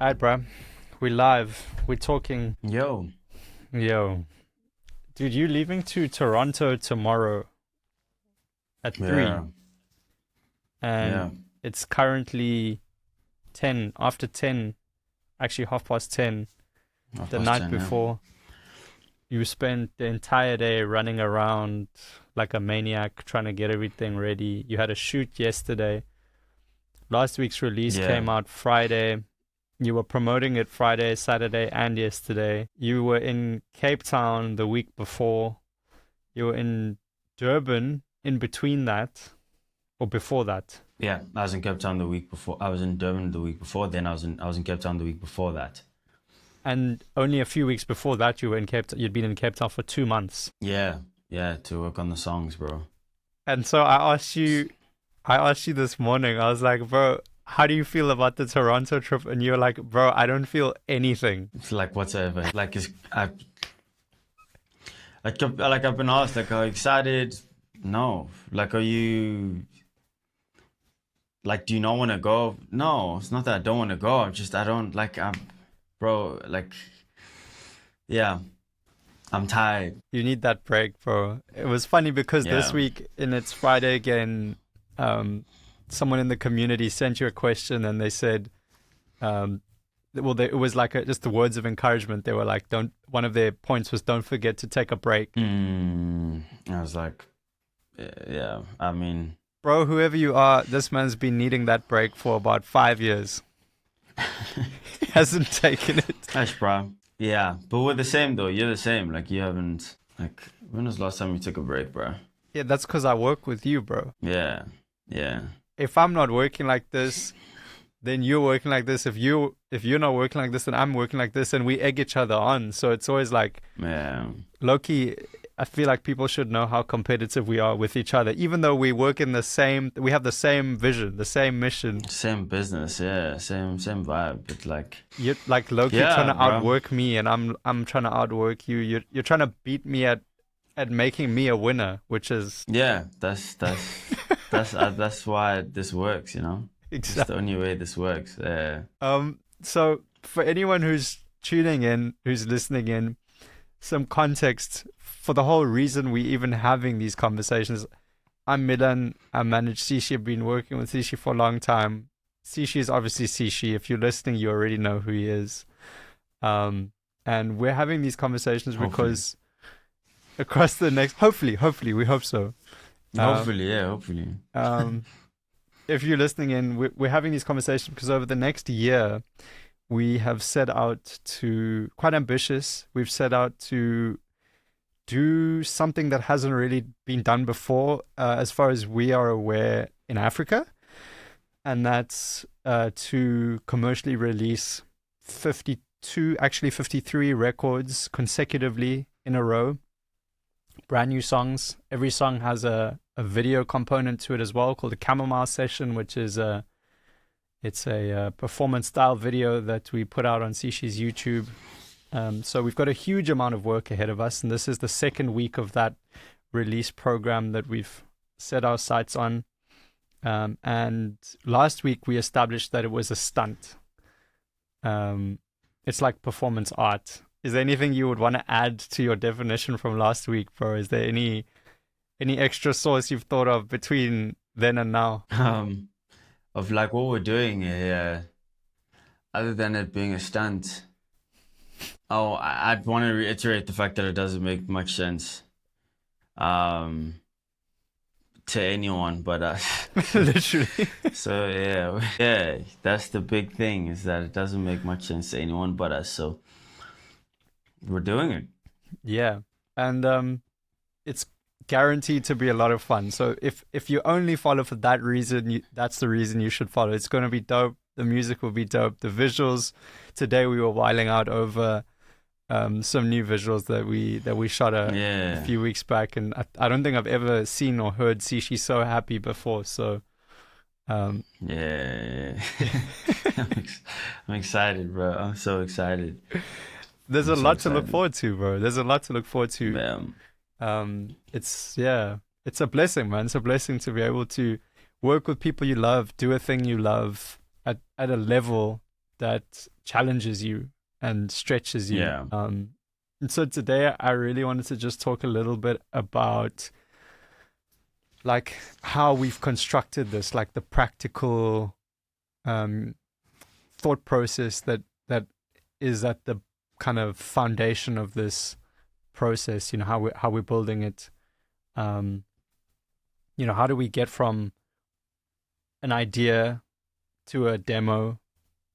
Alright, bro. We live. We're talking. Yo, Yo, dude, you leaving to Toronto tomorrow at yeah, 3, and yeah, it's currently 10, after 10, actually half past 10, half the past night 10, yeah. before. You spent the entire day running around like a maniac trying to get everything ready. You had a shoot yesterday. Last week's release Yeah, came out Friday. You were promoting it Friday, Saturday, and yesterday. You were in Cape Town the week before. You were in Durban in between that, or before that. yeah. I was in Cape Town the week before. I was in Durban the week before. Then I was in Cape Town the week before that. And only a few weeks before that, you were in Cape Town. You'd been in Cape Town for 2 months. Yeah, yeah, to work on the songs, bro. And so I asked you this morning, I was like, bro, how do you feel about the Toronto trip? And you're like, bro, I don't feel anything. It's like whatsoever. I've been asked, like, are you excited? No. Like, are you like, do you not want to go? No, it's not that I don't want to go. I don't like. Bro. Like, yeah, I'm tired. You need that break, bro. It was funny because this Yeah. week, in It's Friday again, um, someone in the community sent you a question and they said, um, it was like just the words of encouragement. They were like, don't, one of their points was, don't forget to take a break. I was like, yeah. I mean, Bro, whoever you are, this man's been needing that break for about 5 years. He hasn't taken it. gosh, bro. Yeah, but we're the same though. You're the same. Like you haven't. Like when was the last time you took a break, bro? Yeah, that's because I work with you, bro. Yeah, yeah, If I'm not working like this, then you're working like this. If you're not working like this, then I'm working like this, and we egg each other on. So it's always like yeah. Loki. I feel like people should know how competitive we are with each other, even though we work in we have the same vision, the same mission. Same business. Yeah, same vibe. But like, You're like Loki yeah, trying to bro. outwork me, and I'm trying to outwork you. You're trying to beat me at making me a winner, which is Yeah, that's why this works. You know, it's the exactly. only way this works. Yeah, So for anyone who's tuning in, who's listening in, some context for the whole reason we even having these conversations. I'm Milan. I manage Sishi. I've been working with Sishi for a long time. Sishi is obviously Sishi. If you're listening, you already know who he is. Um, and we're having these conversations hopefully, because across the next, hopefully, we hope so. Um, hopefully, yeah, hopefully. um, if you're listening in, we're having these conversations because over the next year, we have set out to, quite ambitious, we've set out to do something that hasn't really been done before, as far as we are aware, in Africa. And that's to commercially release 52, actually 53 records consecutively in a row. Brand new songs. Every song has a video component to it as well, called a Camomile Session, which is a performance style video that we put out on Sishi's YouTube. So we've got a huge amount of work ahead of us, and this is the second week of that release program that we've set our sights on. And last week we established that it was a stunt. It's like performance art. Is there anything you would want to add to your definition from last week, bro? Is there any extra sauce you've thought of between then and now? Um, of like what we're doing here, other than it being a stunt. Oh, I'd want to reiterate the fact that it doesn't make much sense, um, to anyone but us. Literally. So yeah, yeah, that's the big thing is that it doesn't make much sense to anyone but us. So we're doing it. Yeah. And it's guaranteed to be a lot of fun. So if you only follow for that reason, that's the reason you should follow. It's going to be dope. The music will be dope. The visuals. Today we were whiling out over some new visuals that we shot a Yeah, few weeks back, and I don't think I've ever seen or heard Sishi so happy before. So um, yeah, yeah. I'm excited, bro. I'm so excited. there's I'm a so lot to look excited. forward to, bro. There's a lot to look forward to. Um, It's a blessing, man. It's a blessing to be able to work with people you love, do a thing you love at a level that challenges you and stretches you. Yeah. And so today I really wanted to just talk a little bit about like how we've constructed this, like the practical thought process that is at the kind of foundation of this process. You know, how we're building it. You know, how do we get from an idea to a demo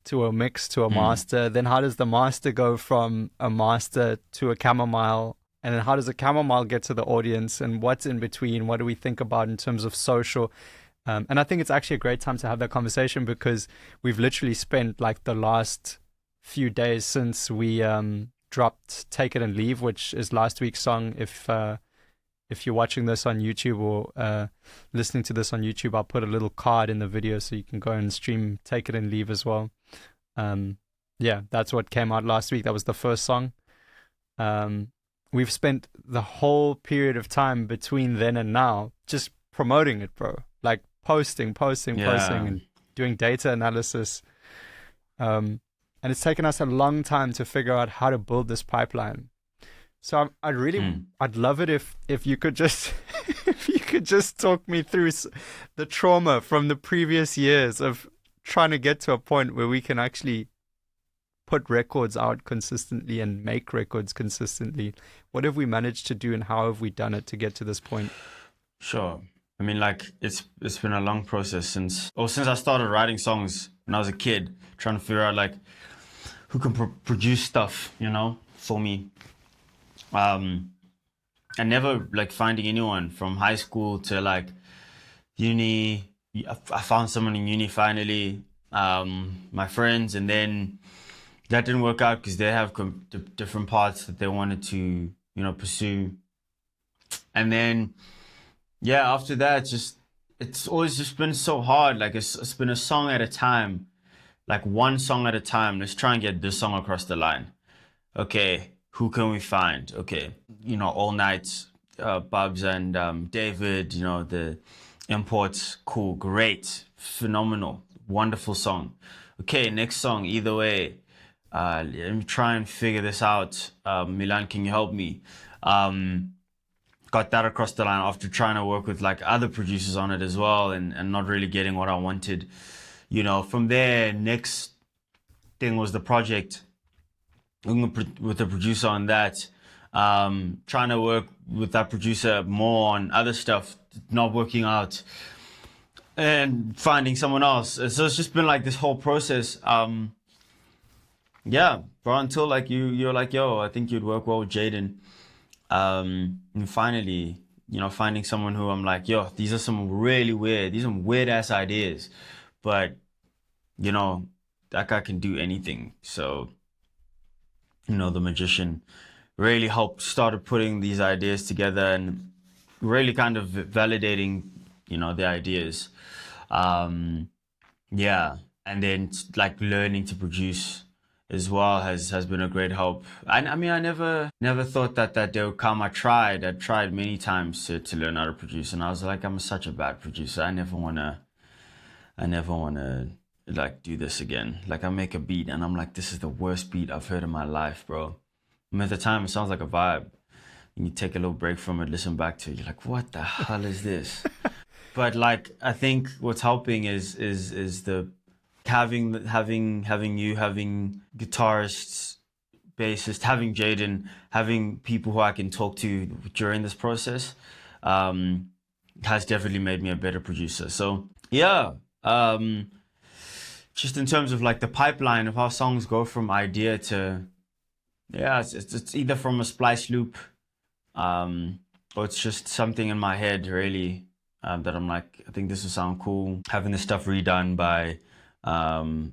to a mix to a master? Then how does the master go from a master to a chamomile? And then how does a chamomile get to the audience? And what's in between? What do we think about in terms of social? And I think it's actually a great time to have that conversation because we've literally spent like the last few days since we dropped Take It and Leave, which is last week's song. If you're watching this on YouTube or listening to this on YouTube, I'll put a little card in the video so you can go and stream Take It and Leave as well. Yeah, that's what came out last week. That was the first song. We've spent the whole period of time between then and now just promoting it, bro. Like posting, and doing data analysis. And it's taken us a long time to figure out how to build this pipeline. So I'd love it if you could just if you could just talk me through the trauma from the previous years of trying to get to a point where we can actually put records out consistently and make records consistently. What have we managed to do and how have we done it to get to this point? Sure. I mean, like it's been a long process since I started writing songs when I was a kid, trying to figure out like who can produce stuff, you know, for me. And never like finding anyone from high school to like uni. I found someone in uni finally, my friends, and then that didn't work out because they have different parts that they wanted to, you know, pursue. And then, yeah, after that, it's always just been so hard. Like it's been a song at a time, like one song at a time. Let's try and get this song across the line. Okay. Who can we find? Okay, you know, All Night, Bubs and David, you know, the imports, cool, great, phenomenal, wonderful song. Okay, next song, Either Way. Let me try and figure this out. Milan, can you help me? Got that across the line after trying to work with like other producers on it as well and not really getting what I wanted. You know, from there, next thing was the project. With the producer on that, trying to work with that producer more on other stuff, not working out, and finding someone else. So it's just been like this whole process. Yeah, bro, until like you're like, yo, I think you'd work well with Jaden. And finally, you know, finding someone who I'm like, yo, these are some weird ass ideas, but you know, that guy can do anything. So, you know, the magician really started putting these ideas together and really kind of validating, you know, the ideas. Yeah. And then like learning to produce as well has been a great help. I mean, I never thought that day would come. I tried many times to learn how to produce, and I was like, I'm such a bad producer. I never wanna like do this again. Like I make a beat and I'm like, this is the worst beat I've heard in my life, bro. I mean, at the time it sounds like a vibe. And you take a little break from it, listen back to it, you're like, what the hell is this? But like, I think what's helping is the having you, having guitarists, bassist, having Jaden, having people who I can talk to during this process, has definitely made me a better producer. So yeah, just in terms of like the pipeline of how songs go from idea to, yeah, it's either from a splice loop, or it's just something in my head really, that I'm like, I think this will sound cool. Having this stuff redone by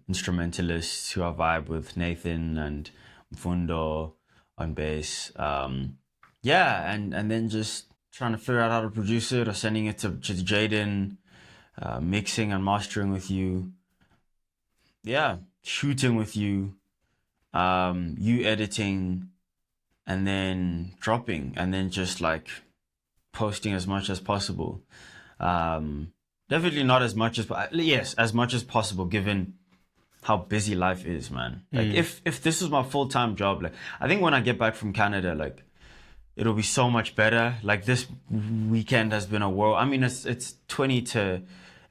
instrumentalists who I vibe with, Nathan and Mfundo on bass. Yeah, and then just trying to figure out how to produce it or sending it to Jaden, mixing and mastering with you. Yeah, shooting with you, you editing, and then dropping, and then just like posting as much as possible. Definitely not as much as, yes, as much as possible, given how busy life is, man. Like if this was my full-time job, like I think when I get back from Canada, like it'll be so much better. Like this weekend has been a whirl. I mean, it's 20 to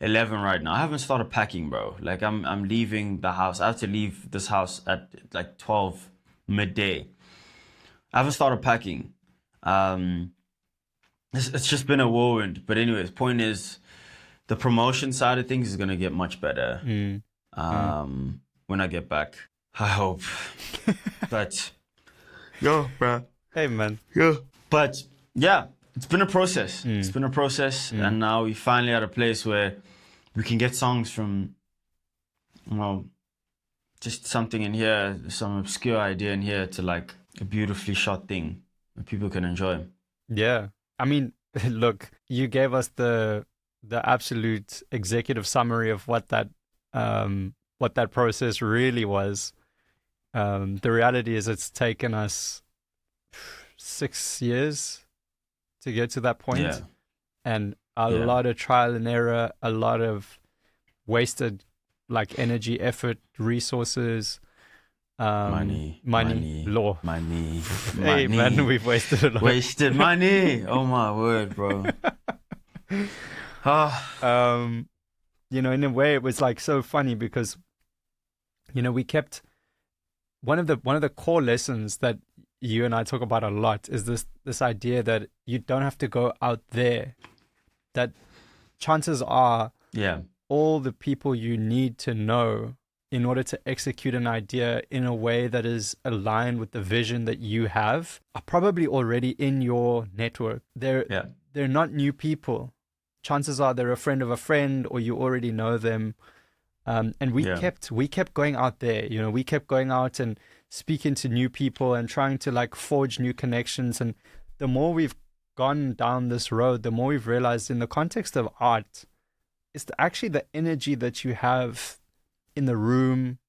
11 right now. I haven't started packing, bro. Like I'm leaving the house. I have to leave this house at like 12 midday. I haven't started packing. It's just been a whirlwind. But anyways, point is, the promotion side of things is gonna get much better when I get back. I hope. But yo, bro. Hey, man. Yeah. But yeah, it's been a process. It's been a process, and now we finally at a place where we can get songs from, you know, just something in here, some obscure idea in here, to like a beautifully shot thing that people can enjoy. Yeah. I mean, look, you gave us the absolute executive summary of what that process really was. The reality is it's taken us 6 years to get to that point. Yeah. And a lot of trial and error, a lot of wasted like energy, effort, resources, money, law. Money. Hey, man, we've wasted a lot. Wasted money. Oh my word, bro. You know, in a way it was like so funny because, you know, we kept one of the core lessons that you and I talk about a lot is this idea that you don't have to go out there, that chances are all the people you need to know in order to execute an idea in a way that is aligned with the vision that you have are probably already in your network. They're not new people. Chances are they're a friend of a friend, or you already know them. And we kept going out there. You know, we kept going out and speaking to new people and trying to like forge new connections. And the more we've gone down this road, the more we've realized in the context of art, it's actually the energy that you have in the room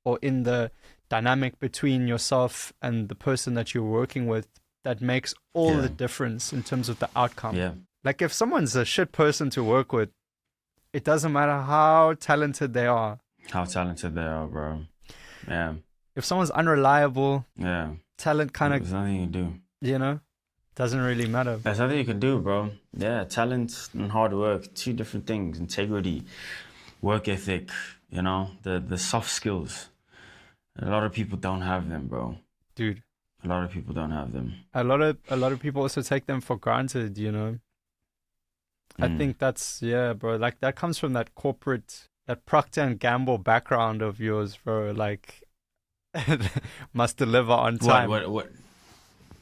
or in the dynamic between yourself and the person that you're working with that makes all the difference in terms of the outcome. Yeah. Like if someone's a shit person to work with, it doesn't matter how talented they are. How talented they are, bro. Yeah. If someone's unreliable, talent kind of... There's nothing you can do. You know? Doesn't really matter. There's nothing you can do, bro. Yeah, talent and hard work, two different things. Integrity, work ethic, you know, the soft skills. A lot of people don't have them, bro. Dude. A lot of people don't have them. A lot of people also take them for granted, you know? I think that's, bro, like that comes from that corporate, that Procter and Gamble background of yours, bro, like must deliver on time. What?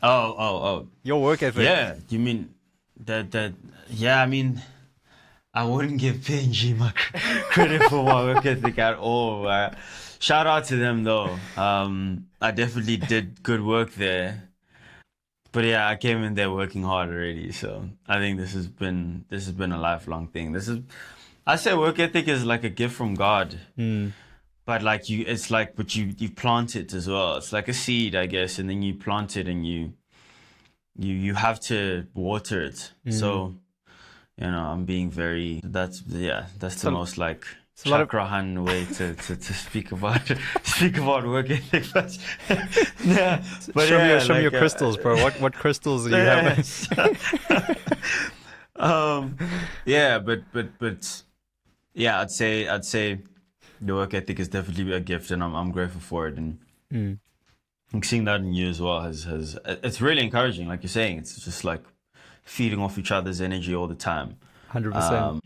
Oh. Your work ethic. Yeah, you mean that, I mean, I wouldn't give P&G my credit for my work ethic at all. Shout out to them though. I definitely did good work there. But yeah, I came in there working hard already, so I think this has been a lifelong thing. I say work ethic is like a gift from God, but like you plant it as well. It's like a seed, I guess, and then you plant it and you have to water it. So, you know, I'm being very. That's the most like chakrahan way to speak about work ethic. But show me your crystals, bro. What crystals are you having? But I'd say the work ethic is definitely a gift, and I'm grateful for it. And seeing that in you as well has it's really encouraging. Like you're saying, it's just like feeding off each other's energy all the time. 100%.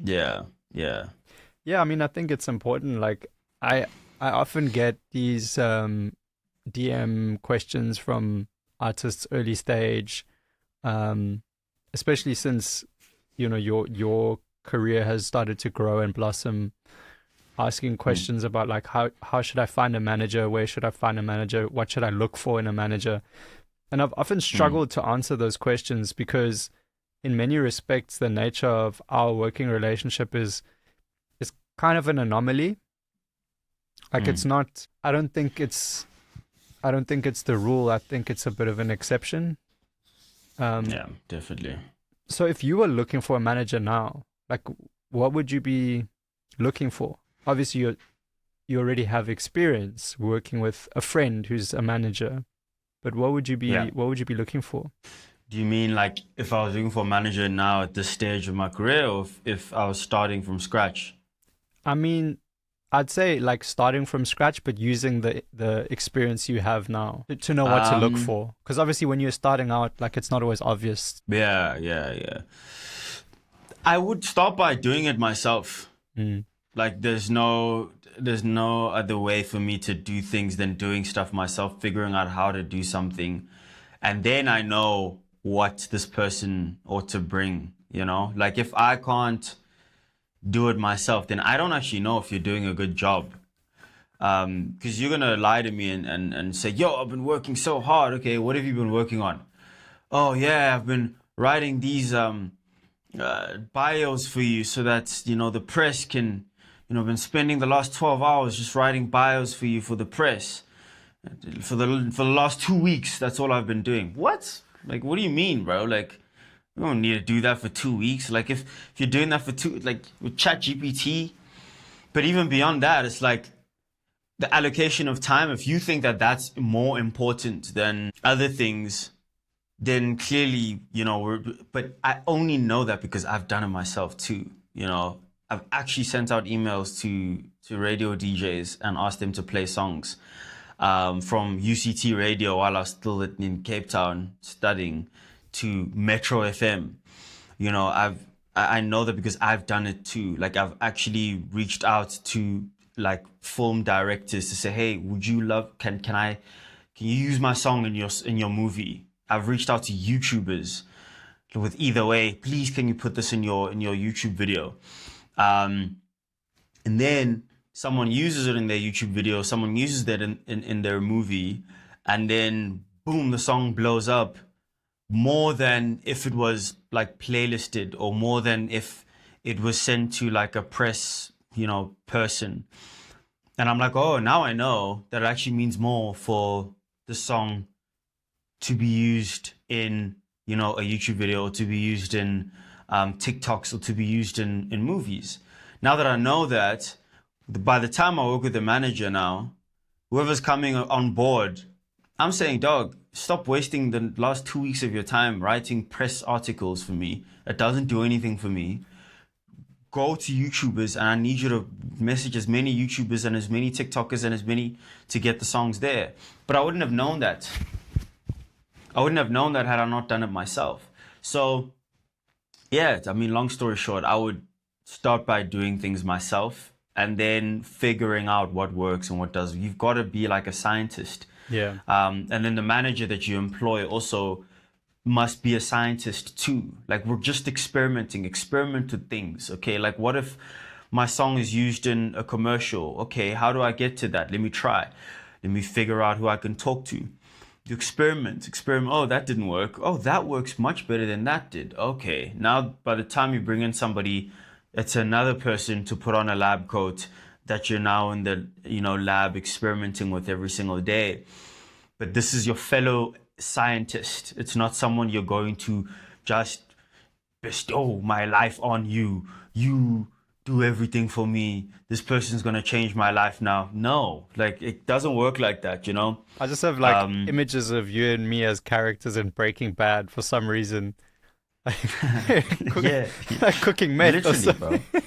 Yeah, I mean, I think it's important. Like, I often get these DM questions from artists early stage, especially since, you know, your career has started to grow and blossom, asking questions about like how should I find a manager? Where should I find a manager? What should I look for in a manager? And I've often struggled to answer those questions because in many respects, the nature of our working relationship is kind of an anomaly. Like it's not, I don't think it's the rule. I think it's a bit of an exception. Yeah, definitely. So if you were looking for a manager now, like what would you be looking for? Obviously you already have experience working with a friend who's a manager. But what would you be Yeah. looking for? Do you mean like if I was looking for a manager now at this stage of my career, or if I was starting from scratch? I mean, I'd say like starting from scratch, but using the experience you have now to know what to look for. Because obviously, when you're starting out, like it's not always obvious. Yeah. I would start by doing it myself. Like there's no other way for me to do things than doing stuff myself, figuring out how to do something. And then I know what this person ought to bring, Like if I can't do it myself, then I don't actually know if you're doing a good job. Because you're gonna lie to me and say, yo, I've been working so hard. Okay, what have you been working on? Oh yeah, I've been writing these bios for you so that the press can, I've been spending the last 12 hours just writing bios for you for the press. For the last 2 weeks, that's all I've been doing. What? Like, what do you mean, bro? Like, you don't need to do that for 2 weeks. Like, if you're doing that for with ChatGPT, but even beyond that, it's like the allocation of time. If you think that that's more important than other things, then clearly, but I only know that because I've done it myself too. I've actually sent out emails to radio DJs and asked them to play songs from UCT radio while I was still in Cape Town studying to Metro FM. I know that because I've done it too. Like I've actually reached out to like film directors to say, hey, would you can you use my song in your movie? I've reached out to YouTubers with either way, please can you put this in your YouTube video? And then someone uses it in their YouTube video, someone uses that in their movie, and then boom, the song blows up more than if it was like playlisted, or more than if it was sent to like a press, person. And I'm like, oh, now I know that it actually means more for the song to be used in, a YouTube video, or to be used in TikToks, or to be used in movies. Now that I know that, by the time I work with the manager now, whoever's coming on board, I'm saying, dog, stop wasting the last 2 weeks of your time writing press articles for me. It doesn't do anything for me. Go to YouTubers, and I need you to message as many YouTubers and as many TikTokers and as many to get the songs there. But I wouldn't have known that. Had I not done it myself. So, yeah, I mean, long story short, I would start by doing things myself and then figuring out what works and what doesn't. You've got to be like a scientist. Yeah. And then the manager that you employ also must be a scientist too. Like we're just experiment with things. Okay, like what if my song is used in a commercial? Okay, how do I get to that? Let me try. Let me figure out who I can talk to. You experiment. Oh, that didn't work. Oh, that works much better than that did. Okay, now by the time you bring in somebody, it's another person to put on a lab coat that you're now in the lab experimenting with every single day. But this is your fellow scientist. It's not someone you're going to just bestow my life on you. You do everything for me. This person's going to change my life now. No, like it doesn't work like that, I just have like images of you and me as characters in Breaking Bad for some reason. Yeah. Like cooking meth or Literally, something. bro.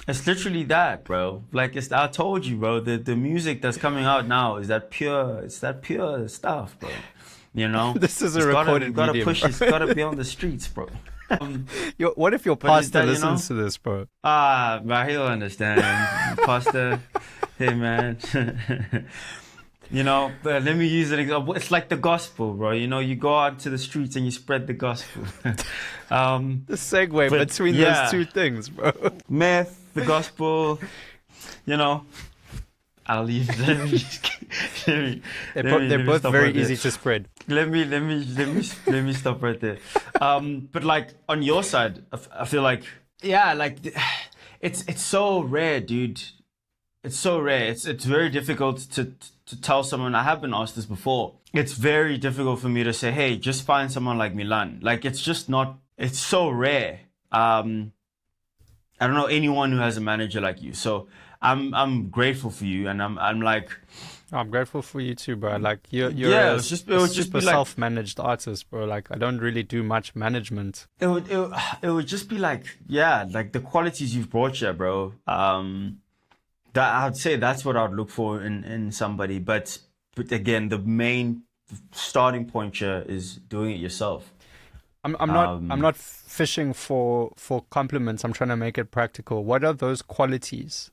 It's literally that, bro. Like I told you, bro, the music that's coming out now is that pure stuff, bro. This is a It's recorded gotta medium, push, bro. it's gotta be on the streets, bro. What if your But is pastor that, listens to this, bro? But he'll understand. Pastor, hey man. But let me use an example. It's like the gospel, bro. You go out to the streets and you spread the gospel. The segue but, between yeah. those two things, bro. Meth, the gospel, I'll leave. They're both very easy to spread. Let me stop right there. But like on your side, I feel like, yeah, like it's so rare, dude. It's so rare. It's very difficult to tell someone. I have been asked this before. It's very difficult for me to say, hey, just find someone like Milan. Like it's just not. It's so rare. I don't know anyone who has a manager like you. So I'm grateful for you, and I'm like, I'm grateful for you too, bro. Like you're yeah, it a would just super be like, self-managed artist, bro. Like I don't really do much management. it would just be like, yeah, like the qualities you've brought here, bro. That I'd say that's what I'd look for in somebody. But again, the main starting point here is doing it yourself. I'm not fishing for compliments. I'm trying to make it practical. What are those qualities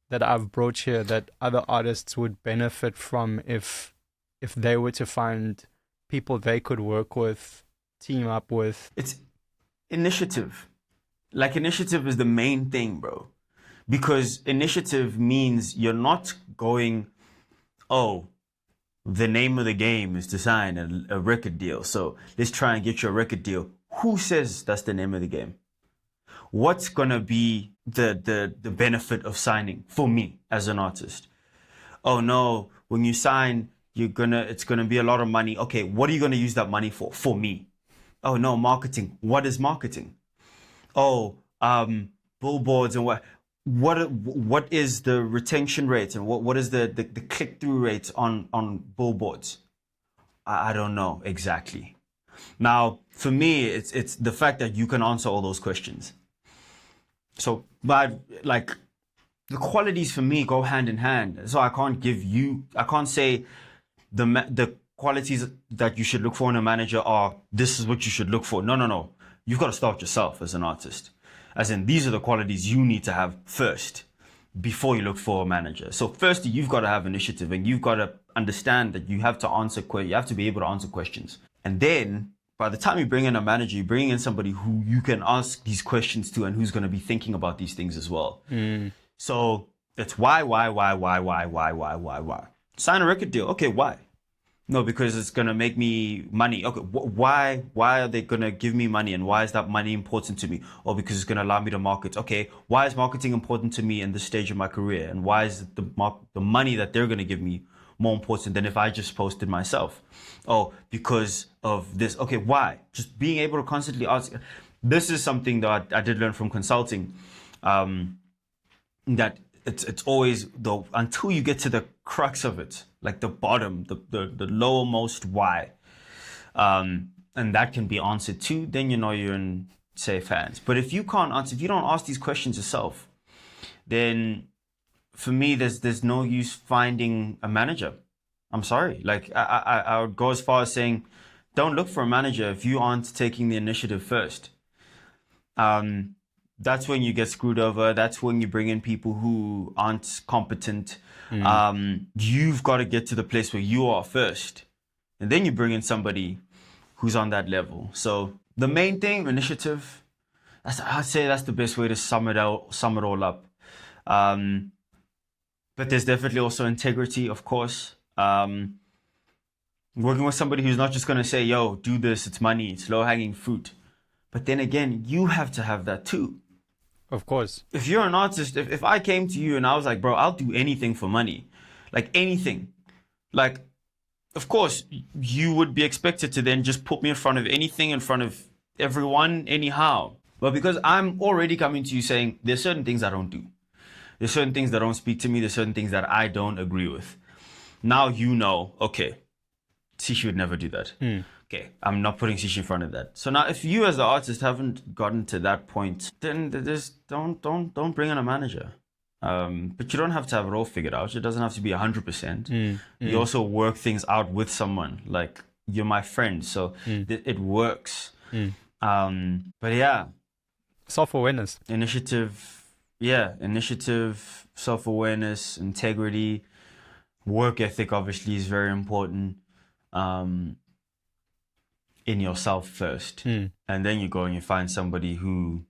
that I've brought here that other artists would benefit from if they were to find people they could work with, team up with? It's initiative. Like initiative is the main thing, bro. Because initiative means you're not going, oh, the name of the game is to sign a record deal. So let's try and get you a record deal. Who says that's the name of the game? What's gonna be the benefit of signing for me as an artist? Oh no, when you sign, it's gonna be a lot of money. Okay, what are you gonna use that money for? For me. Oh no, marketing. What is marketing? Oh, billboards and what is the retention rate and what is the click through rate on billboards? I don't know exactly. Now, for me, it's the fact that you can answer all those questions. So, but like the qualities for me go hand in hand. So I can't say the qualities that you should look for in a manager are this is what you should look for. No. You've got to start yourself as an artist. As in, these are the qualities you need to have first before you look for a manager. So firstly, you've got to have initiative and you've got to understand that you have to be able to answer questions. And then by the time you bring in a manager, you bring in somebody who you can ask these questions to and who's going to be thinking about these things as well. So it's why? Sign a record deal. Okay, why? No, because it's going to make me money. Okay, why are they going to give me money and why is that money important to me? Or because it's going to allow me to market. Okay, why is marketing important to me in this stage of my career? And why is the money that they're going to give me more important than if I just posted myself? Oh, because of this. Okay, why? Just being able to constantly ask. This is something that I did learn from consulting. That it's always though until you get to the crux of it, like the bottom, the lowermost why, and that can be answered too, then you know you're in safe hands. But if you can't answer, if you don't ask these questions yourself, then for me there's no use finding a manager. I'm sorry, like I would go as far as saying don't look for a manager if you aren't taking the initiative first. That's when you get screwed over. That's when you bring in people who aren't competent. You've got to get to the place where you are first. And then you bring in somebody who's on that level. So the main thing, initiative, I'd say that's the best way to sum it all up. But there's definitely also integrity, of course. Working with somebody who's not just going to say, yo, do this, it's money, it's low-hanging fruit. But then again, you have to have that too. Of course. If you're an artist, if I came to you and I was like, bro, I'll do anything for money, like anything, like, of course, you would be expected to then just put me in front of anything, in front of everyone, anyhow. But because I'm already coming to you saying, there's certain things I don't do. There's certain things that don't speak to me. There's certain things that I don't agree with. Now you know, okay, Sishi would never do that. Okay, I'm not putting Sishi in front of that. So now if you as the artist haven't gotten to that point, then just don't bring in a manager. But you don't have to have it all figured out. It doesn't have to be 100%. You also work things out with someone. Like you're my friend, so it works. But yeah. Self-awareness. Initiative, self-awareness, integrity, work ethic obviously is very important. In yourself first, and then you go and you find somebody who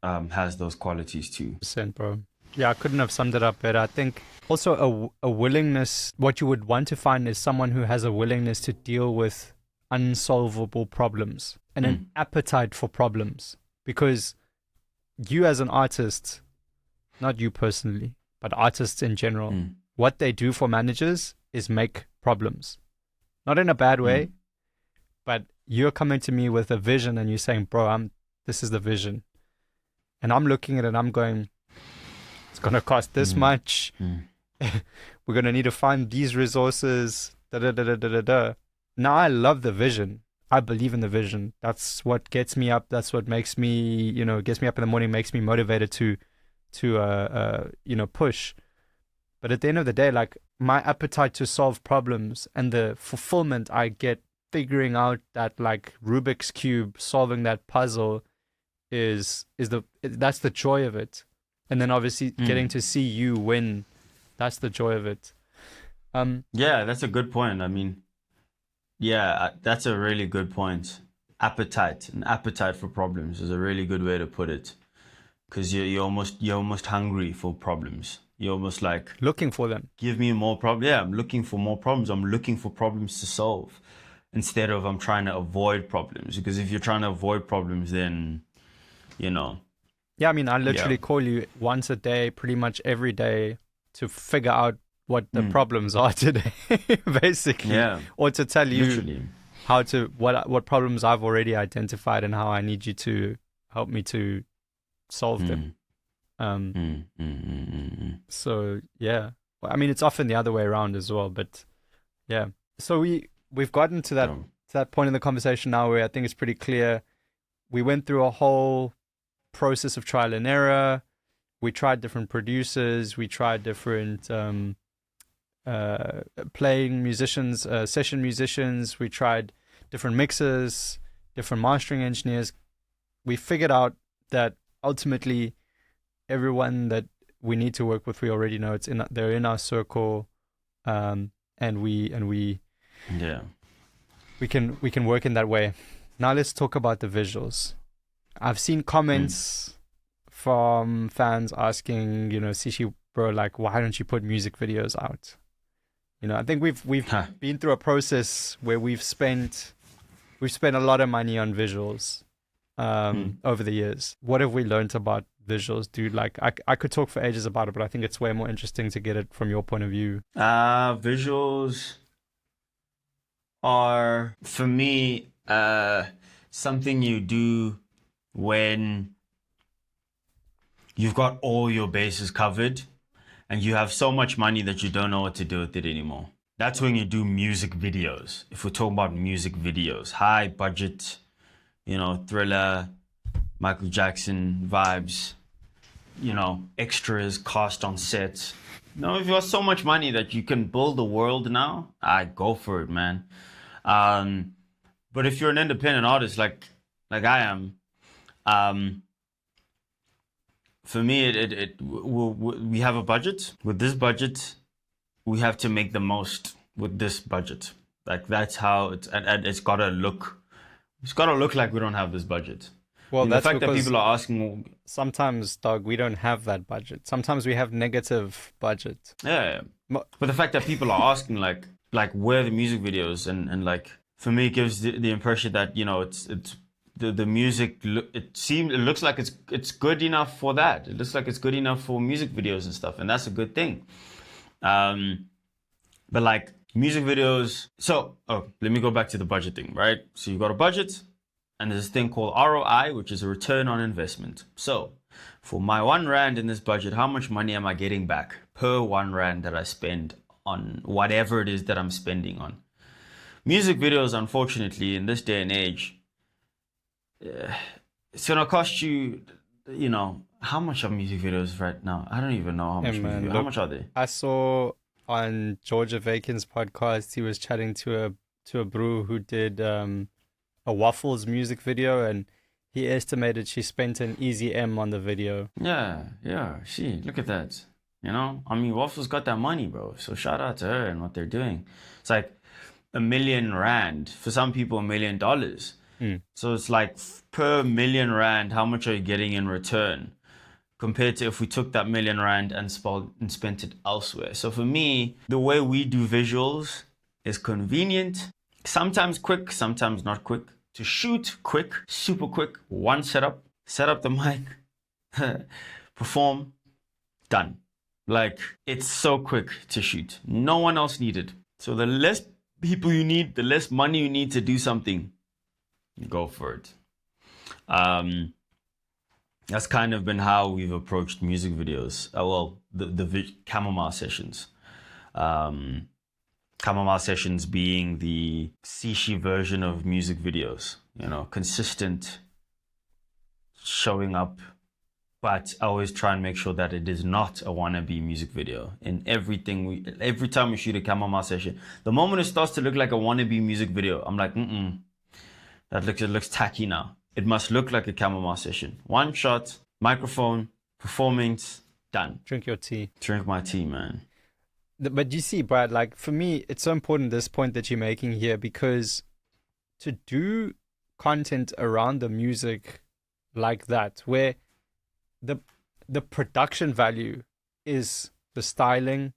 has those qualities too. Bro. Yeah, I couldn't have summed it up better. I think also a willingness, what you would want to find is someone who has a willingness to deal with unsolvable problems and an appetite for problems. Because you as an artist, not you personally, but artists in general, what they do for managers is make problems. Not in a bad way, but you're coming to me with a vision and you're saying, bro, this is the vision. And I'm looking at it and I'm going, It's going to cost this much. Mm. We're going to need to find these resources. Da, da, da, da, da, da, da. Now I love the vision. I believe in the vision. That's what gets me up. That's what makes me, gets me up in the morning, makes me motivated to push. But at the end of the day, like, my appetite to solve problems and the fulfillment I get figuring out that, like, Rubik's Cube, solving that puzzle that's the joy of it. And then obviously getting to see you win, that's the joy of it. Yeah, that's a good point. I mean, yeah, that's a really good point. An appetite for problems is a really good way to put it. Because you're almost hungry for problems. You're almost like looking for them. Give me more problems. Yeah, I'm looking for more problems. I'm looking for problems to solve instead of I'm trying to avoid problems. Because if you're trying to avoid problems, then Yeah, I mean, I literally call you once a day, pretty much every day, to figure out what the problems are today, basically. Yeah. Or to tell you literally what problems I've already identified and how I need you to help me to solve them. So yeah, well, I mean, it's often the other way around as well, but yeah. So we've gotten to that point in the conversation now where I think it's pretty clear. We went through a whole process of trial and error. We tried different producers. We tried different playing musicians, session musicians. We tried different mixers, different mastering engineers. We figured out that ultimately everyone that we need to work with, we already know they're in our circle, and we can work in that way. Now let's talk about the visuals. I've seen comments from fans asking, Sishi bro, like, why don't you put music videos out? I think we've been through a process where we've spent a lot of money on visuals over the years. What have we learned about visuals, dude? Like, I could talk for ages about it, but I think it's way more interesting to get it from your point of view. Visuals are, for me, something you do when you've got all your bases covered and you have so much money that you don't know what to do with it anymore. That's when you do music videos. If we're talking about music videos, high budget, Thriller, Michael Jackson vibes, extras, cast on sets. If you have so much money that you can build a world now, I go for it, man. But if you're an independent artist like I am, for me, we have a budget. With this budget, we have to make the most with this budget. Like, that's how it's got to look. It's got to look like we don't have this budget. Well, and that's the fact that people are asking. Sometimes, dog, we don't have that budget. Sometimes we have negative budget. Yeah. But the fact that people are asking, like where are the music videos, and like, for me, it gives the impression that it's the music. It looks like it's good enough for that. It looks like it's good enough for music videos and stuff, and that's a good thing. But like music videos. So, let me go back to the budget thing, right? So you got a budget, and there's this thing called ROI, which is a return on investment. So, for my R1 in this budget, how much money am I getting back per R1 that I spend on whatever it is that I'm spending on? Music videos, unfortunately, in this day and age, it's gonna cost you, how much are music videos right now? I don't even know how much. How much are they? I saw on Georgia Vacan's podcast, he was chatting to a brew who did a Waffles music video, and he estimated she spent an easy M on the video. Yeah. Look at that. I mean, Waffles got that money, bro. So shout out to her and what they're doing. It's like R1 million. For some people, $1 million. So it's like per R1 million, how much are you getting in return? Compared to if we took that R1 million and spent it elsewhere. So for me, the way we do visuals is convenient, sometimes quick, sometimes not quick. To shoot quick, super quick, one setup, set up the mic, perform, done. Like, it's so quick to shoot. No one else needed. So the less people you need, the less money you need to do something, go for it. That's kind of been how we've approached music videos. Well, the Camomile Sessions. Camomile Sessions being the Sishi version of music videos, consistent showing up, but I always try and make sure that it is not a wannabe music video in everything. Every time we shoot a Camomile Session, the moment it starts to look like a wannabe music video, I'm like, it looks tacky now. It must look like a Camomile Session. One shot, microphone, performance, done. Drink your tea. Drink my tea, man. But you see, Brad, like for me, it's so important, this point that you're making here, because to do content around the music like that, where the production value is the styling,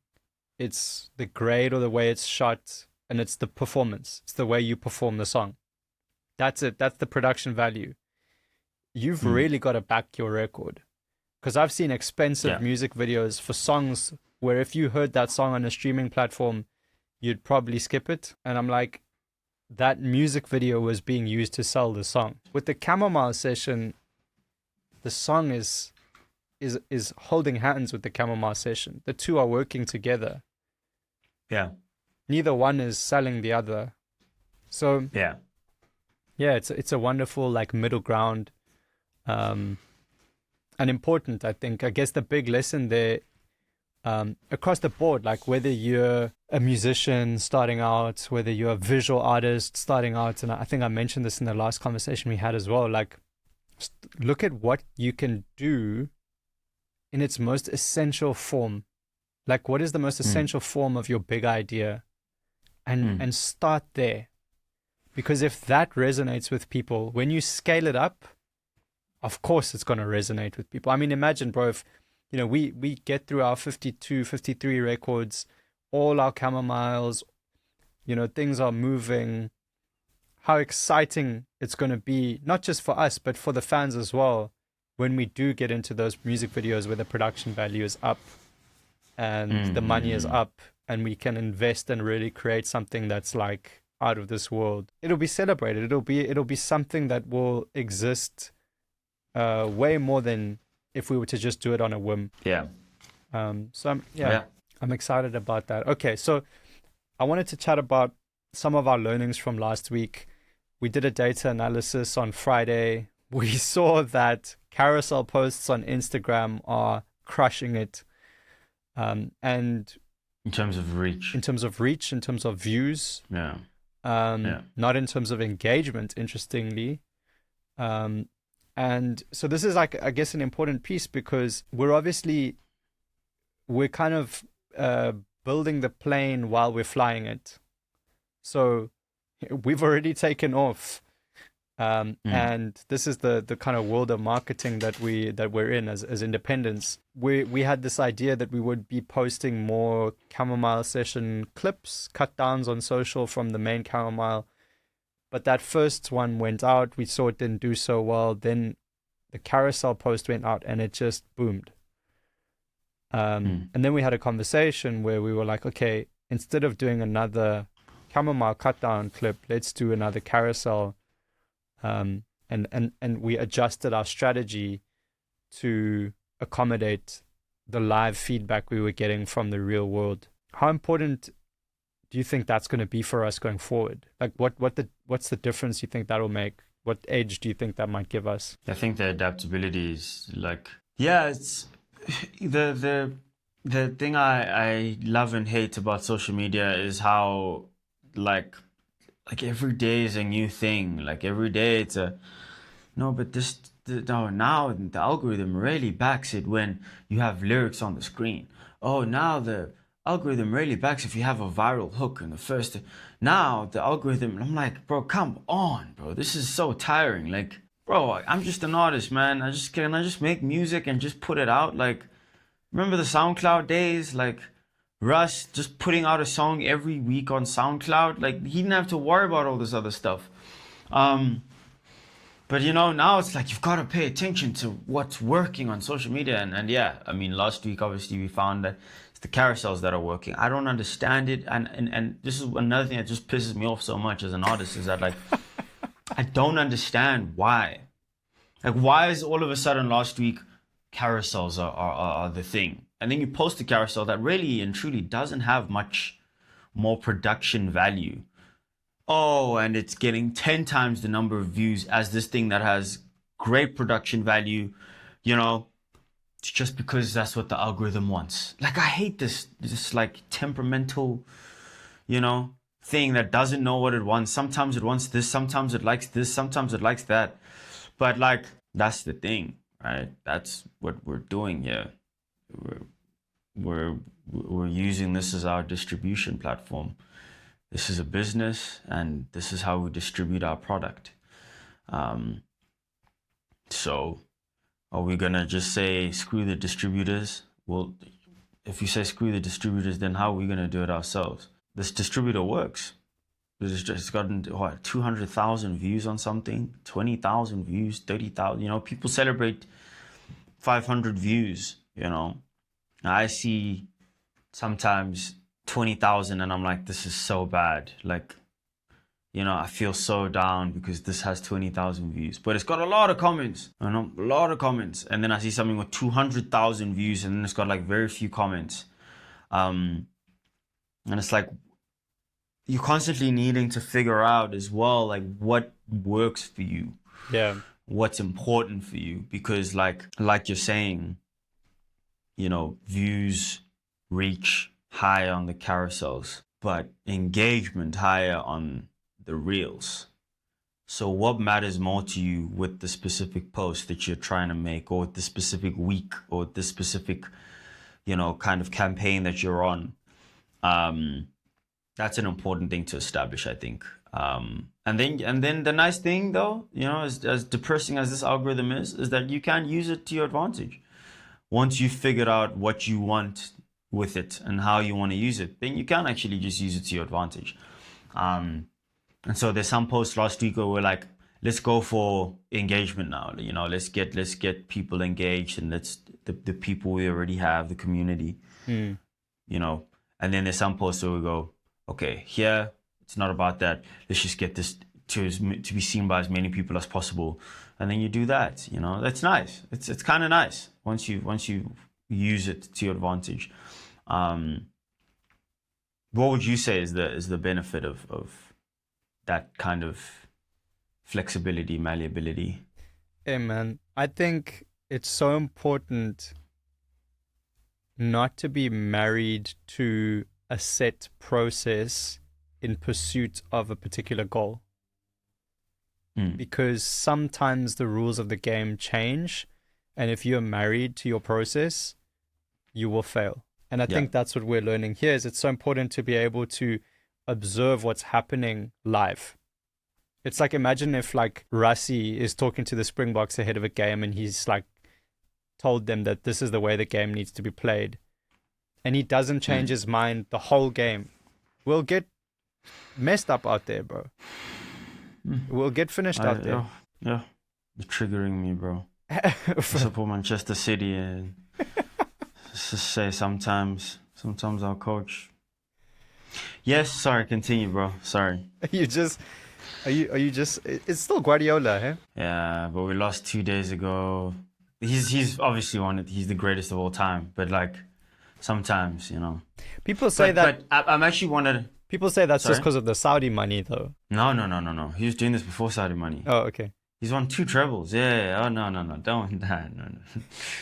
it's the grade or the way it's shot, and it's the performance. It's the way you perform the song. That's it. That's the production value. You've really got to back your record. Because I've seen expensive music videos for songs where if you heard that song on a streaming platform, you'd probably skip it. And I'm like, that music video was being used to sell the song. With the Camomile Session, the song is holding hands with the Camomile Session. The two are working together. Yeah. Neither one is selling the other. So yeah, it's a wonderful like middle ground, and important. I think. I guess the big lesson there, across the board, like whether you're a musician starting out, whether you're a visual artist starting out, and I think I mentioned this in the last conversation we had as well. Like, look at what you can do in its most essential form. Like, what is the most essential form of your big idea, and start there. Because if that resonates with people, when you scale it up, of course it's going to resonate with people. I mean, imagine, bro, if, we get through our 52, 53 records, all our Camomiles, things are moving, how exciting it's going to be, not just for us, but for the fans as well, when we do get into those music videos where the production value is up and the money is up and we can invest and really create something that's like out of this world. It'll be celebrated. It'll be something that will exist way more than if we were to just do it on a whim. Yeah. So I'm excited about that. Okay, so I wanted to chat about some of our learnings from last week. We did a data analysis on Friday. We saw that carousel posts on Instagram are crushing it. And in terms of reach, in terms of views. Yeah. Not in terms of engagement, interestingly. And so this is like, I guess, an important piece because we're kind of building the plane while we're flying it. So we've already taken off. And this is the kind of world of marketing that we're in as independents. We had this idea that we would be posting more Camomile Session clips, cut downs on social from the main Camomile. But that first one went out. We saw it didn't do so well. Then the carousel post went out and it just boomed. And then we had a conversation where we were like, okay, instead of doing another Camomile cut down clip, let's do another carousel. And we adjusted our strategy to accommodate the live feedback we were getting from the real world. How important do you think that's going to be for us going forward? Like, what's the difference you think that'll make? What edge do you think that might give us? I think the adaptability is like, it's the thing I love and hate about social media is how like every day is a new thing. Like every day it's now the algorithm really backs it when you have lyrics on the screen. Oh, now the algorithm really backs if you have a viral hook in the first. Now the algorithm, I'm like, bro, come on, bro. This is so tiring. Like, bro, I'm just an artist, man. Can I just make music and just put it out? Like, remember the SoundCloud days? Like, Russ just putting out a song every week on SoundCloud. Like, he didn't have to worry about all this other stuff. But now it's like you've got to pay attention to what's working on social media. And yeah, I mean, last week, obviously, we found that it's the carousels that are working. I don't understand it. And this is another thing that just pisses me off so much as an artist is that, like, I don't understand why. Like, why is all of a sudden last week carousels are the thing? And then you post a carousel that really and truly doesn't have much more production value. Oh, and it's getting 10 times the number of views as this thing that has great production value, you know, just because that's what the algorithm wants. Like, I hate this like temperamental, you know, thing that doesn't know what it wants. Sometimes it wants this, sometimes it likes this, sometimes it likes that. But like, that's the thing, right? That's what we're doing here. We're using this as our distribution platform. This is a business, and this is how we distribute our product. So are we gonna just say screw the distributors? Well, if you say screw the distributors, then how are we gonna do it ourselves? This distributor works. It's gotten what, 200,000 views on something, 20,000 views, 30,000. You know, people celebrate 500 views. You know, I see sometimes 20,000, and I'm like, this is so bad. Like, you know, I feel so down because this has 20,000 views, but it's got a lot of comments. You know, a lot of comments. And then I see something with 200,000 views, and then it's got like very few comments. And it's like, you're constantly needing to figure out as well, like, what works for you. Yeah. What's important for you. Because like you're saying, you know, views reach higher on the carousels, but engagement higher on the reels. So what matters more to you with the specific post that you're trying to make, or with the specific week, or the specific, you know, kind of campaign that you're on? That's an important thing to establish, I think. And then the nice thing, though, you know, as depressing as this algorithm is that you can use it to your advantage. Once you've figured out what you want with it and how you want to use it, then you can actually just use it to your advantage. And so there's some posts last week where we're like, let's go for engagement now. You know, let's get people engaged, and let's the people we already have, the community. You know, and then there's some posts where we go, okay, here it's not about that. Let's just get this to be seen by as many people as possible, and then you do that. You know, that's nice. It's kind of nice once you use it to your advantage. What would you say is the benefit of that kind of flexibility, malleability? Hey man, I think it's so important not to be married to a set process in pursuit of a particular goal. Because sometimes the rules of the game change, and if you're married to your process, you will fail. And I think that's what we're learning here, is it's so important to be able to observe what's happening live. It's like, imagine if like Rassie is talking to the Springboks ahead of a game, and he's like told them that this is the way the game needs to be played, and he doesn't change his mind the whole game. We'll get messed up out there, bro. We'll get finished out there. Yeah. You're triggering me, bro. I support Manchester City, and just say sometimes our coach. Yes, sorry, continue, bro. Sorry. Are you just it's still Guardiola, eh? Yeah, but we lost 2 days ago. He's obviously he's the greatest of all time, but like sometimes, you know. People say that, but I'm actually wanted. People say that's just because of the Saudi money, though. No. He was doing this before Saudi money. Oh, okay. He's won 2 trebles. Yeah. Oh, no. Don't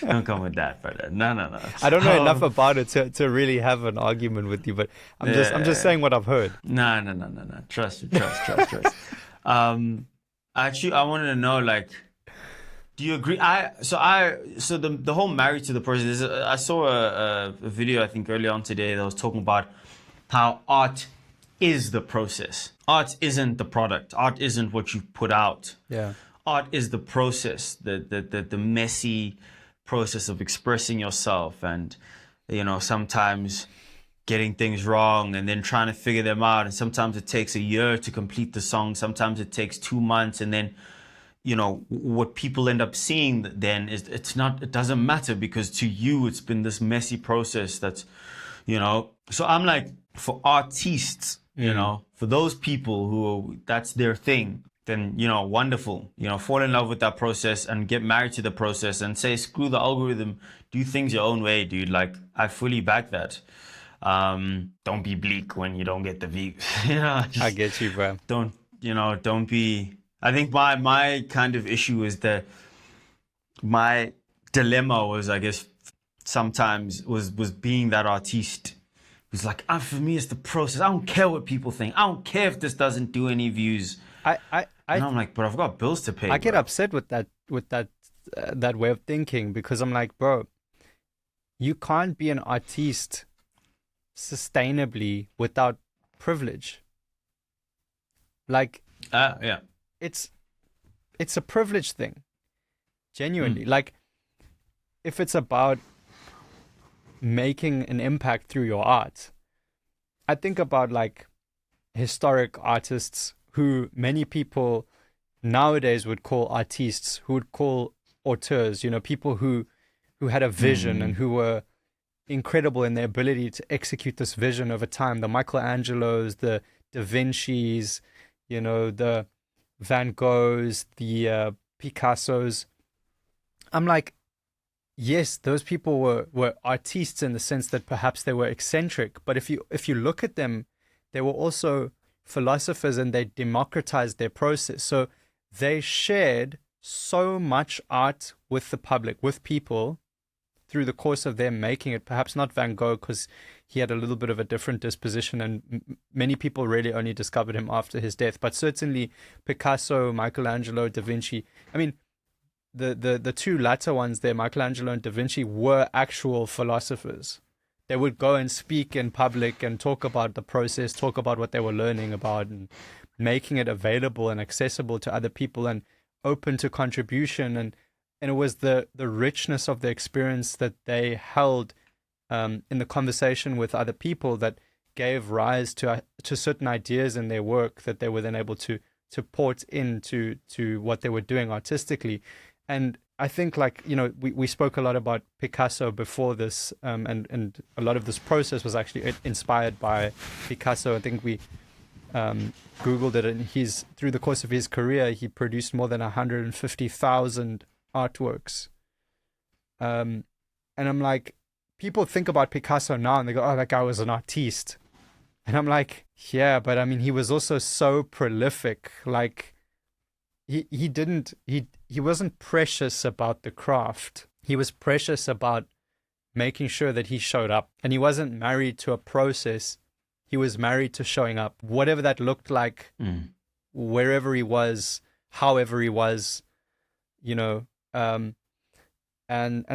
Don't come with that, brother. No. I don't know enough about it to really have an argument with you, but I'm just saying what I've heard. No. Trust. Actually, I wanted to know, like, do you agree? So the whole married to the process. I saw a video, I think earlier on today, that was talking about how art is the process. Art isn't the product. Art isn't what you put out. Yeah. Art is the process, the messy process of expressing yourself, and, you know, sometimes getting things wrong and then trying to figure them out. And sometimes it takes a year to complete the song. Sometimes it takes 2 months. And then, you know, what people end up seeing then is it doesn't matter, because to you, it's been this messy process that's, you know. So I'm like, for artists, you know, for those people who that's their thing, then, wonderful. Fall in love with that process and get married to the process and say, screw the algorithm, do things your own way, dude. Like, I fully back that. Don't be bleak when you don't get the views. I get you, bro. Don't be. I think my kind of issue is that my dilemma was, I guess, sometimes was being that artiste. It was like, for me, it's the process. I don't care what people think. I don't care if this doesn't do any views. And I'm like, but I've got bills to pay. I get upset with that way of thinking, because I'm like, bro, you can't be an artiste sustainably without privilege. Like, yeah, it's a privilege thing, genuinely. Like, if it's about making an impact through your art, I think about like historic artists who many people nowadays would call artistes, who would call auteurs, people who had a vision and who were incredible in their ability to execute this vision over time. The Michelangelos, the Da Vinci's, the Van Goghs, the Picassos. I'm like, yes, those people were artistes in the sense that perhaps they were eccentric, but if you look at them, they were also philosophers, and they democratized their process. So they shared so much art with the public, with people, through the course of them making it. Perhaps not Van Gogh, because he had a little bit of a different disposition, and many people really only discovered him after his death. But certainly Picasso, Michelangelo, Da Vinci. I mean, the two latter ones there, Michelangelo and Da Vinci, were actual philosophers. They would go and speak in public and talk about the process, talk about what they were learning about, and making it available and accessible to other people and open to contribution. And it was the richness of the experience that they held in the conversation with other people that gave rise to certain ideas in their work that they were then able to port into what they were doing artistically. And I think, like, we spoke a lot about Picasso before this, and a lot of this process was actually inspired by Picasso. I think we Googled it, and through the course of his career, he produced more than 150,000 artworks. And I'm like, people think about Picasso now and they go, oh, that guy was an artiste. And I'm like, yeah, but I mean, he was also so prolific. Like, he wasn't precious about the craft. He was precious about making sure that he showed up. And he wasn't married to a process. He was married to showing up, whatever that looked like, wherever he was, however he was, and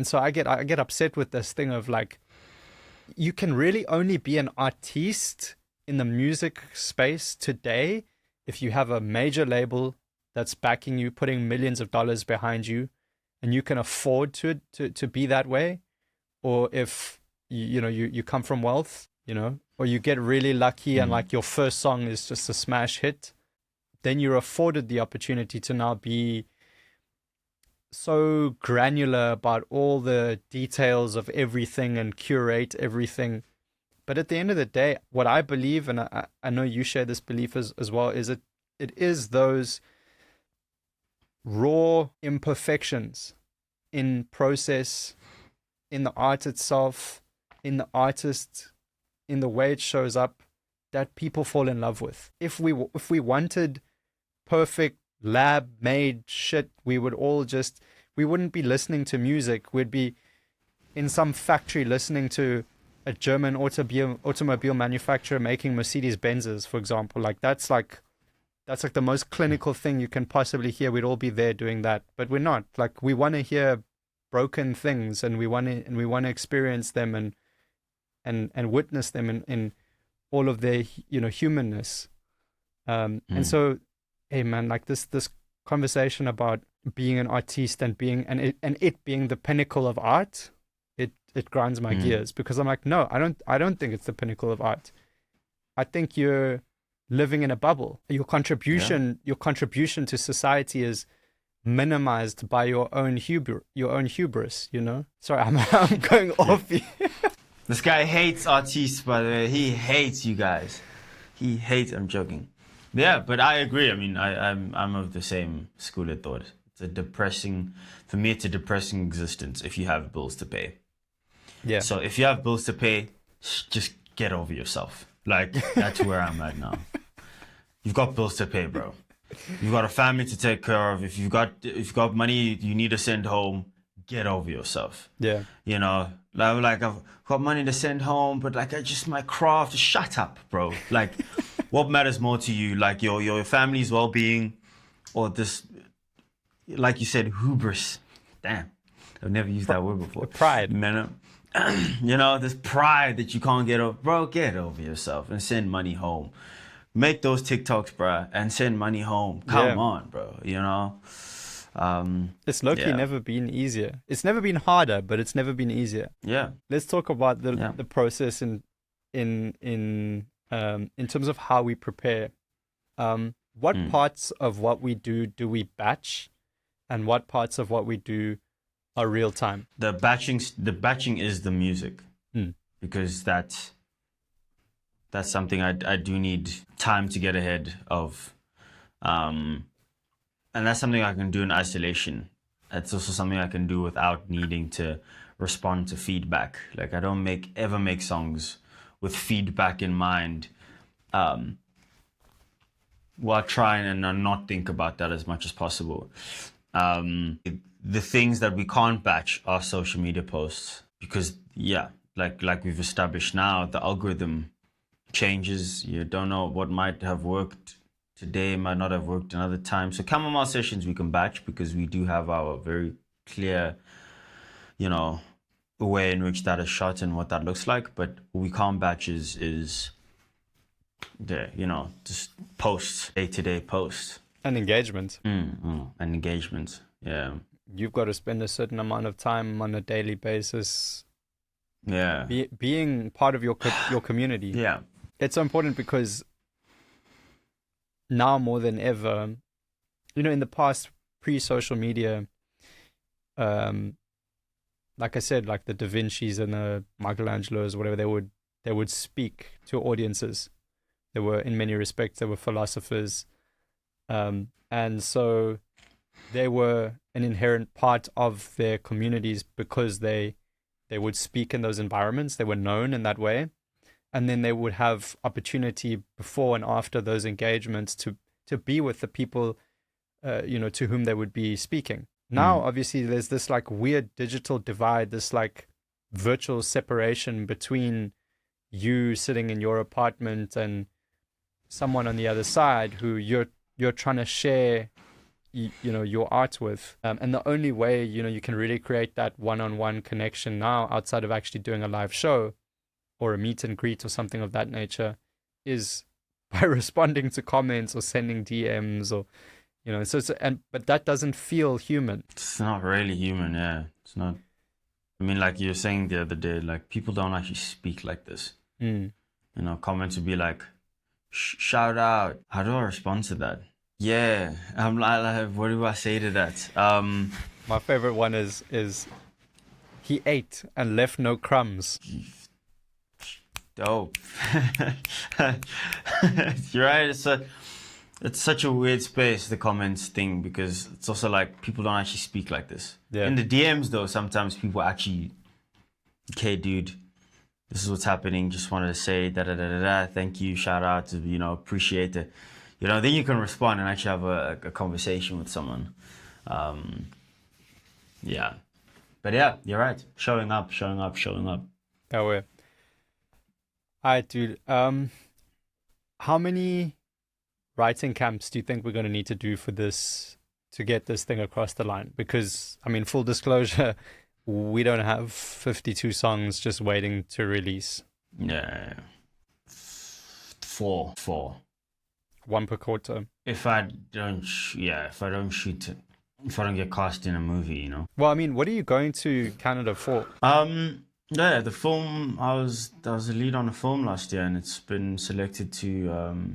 so I get upset with this thing of like, you can really only be an artiste in the music space today if you have a major label that's backing you, putting millions of dollars behind you, and you can afford to be that way, or if you come from wealth, or you get really lucky and like your first song is just a smash hit, then you're afforded the opportunity to now be so granular about all the details of everything and curate everything. But at the end of the day, what I believe, and I know you share this belief as well, is it is those raw imperfections in process, in the art itself, in the artist, in the way it shows up, that people fall in love with. If we wanted perfect lab-made shit, we wouldn't be listening to music. We'd be in some factory listening to a German automobile manufacturer making Mercedes Benzes, for example. Like that's like the most clinical thing you can possibly hear. We'd all be there doing that, but we're not. Like, we want to hear broken things, and we want to experience them and witness them in all of their humanness. And so, hey man, like this conversation about being an artiste and it being the pinnacle of art, it grinds my gears, because I'm like, no, I don't think it's the pinnacle of art. I think you're living in a bubble. Your contribution to society is minimized by your own hubris. Sorry, I'm going off here. This guy hates artists, by the way. He hates you guys. I'm joking. Yeah, but I agree. I mean, I'm of the same school of thought. It's a depressing, for me, it's a depressing existence if you have bills to pay. Yeah. So if you have bills to pay, just get over yourself. Like, that's where I'm at now. You've got bills to pay, bro. You've got a family to take care of. If you've got money you need to send home, get over yourself. Yeah. You know, like I've got money to send home, but like I just my craft. Shut up, bro. Like, what matters more to you? Like your family's well-being, or this, like you said, hubris. Damn, I've never used that word before. Pride. Man, you know, this pride that you can't get over. Bro, get over yourself and send money home. Make those TikToks, bro, and send money home. Come on, bro. You know. It's low-key never been easier. It's never been harder, but it's never been easier. Yeah. Let's talk about the process in terms of how we prepare. What parts of what we do we batch, and what parts of what we do are real time? The batching is the music, because that's something I do need time to get ahead of. And that's something I can do in isolation. It's also something I can do without needing to respond to feedback. Like, I don't ever make songs with feedback in mind. While trying and not think about that as much as possible. The things that we can't batch are social media posts, because like we've established now, the algorithm changes. You don't know what might have worked today, might not have worked another time. So Camomile Sessions we can batch, because we do have our very clear, you know, way in which that is shot and what that looks like. But what we can't batch is the, you know, just posts, day-to-day posts. And engagement. And engagement, yeah. You've got to spend a certain amount of time on a daily basis. Yeah. Being part of your community. Yeah. It's so important, because now more than ever, you know, in the past, pre-social media, like I said, like the Da Vinci's and the Michelangelos, whatever, they would speak to audiences. They were, in many respects, they were philosophers, and so they were an inherent part of their communities, because they would speak in those environments. They were known in that way. And then they would have opportunity before and after those engagements to be with the people, you know, to whom they would be speaking. Now, obviously, there's this like weird digital divide, this like virtual separation between you sitting in your apartment and someone on the other side who you're trying to share, you know, your art with. And the only way, you know, you can really create that one-on-one connection now, outside of actually doing a live show or a meet and greet or something of that nature, is by responding to comments or sending DMs, or, you know, but that doesn't feel human. It's not really human, yeah. It's not. I mean, like you were saying the other day, like, people don't actually speak like this. You know, comments would be like, shout out. How do I respond to that? Yeah, I'm like, what do I say to that? My favorite one is he ate and left no crumbs. Dope. You're right. It's such a weird space, the comments thing, because it's also like people don't actually speak like this. Yeah. In the DMs though, sometimes people actually, okay, dude, this is what's happening. Just wanted to say da da da da da. Thank you. Shout out to, you know, appreciate it. You know, then you can respond and actually have a conversation with someone. Yeah. But yeah, you're right. Showing up. That way. All right, dude. How many writing camps do you think we're going to need to do for this, to get this thing across the line? Because, I mean, full disclosure, we don't have 52 songs just waiting to release. Yeah. Four. One per quarter. If I don't shoot it, if I don't get cast in a movie, you know. Well, I mean, what are you going to Canada for? Yeah, the film, I was a lead on a film last year, and it's been selected to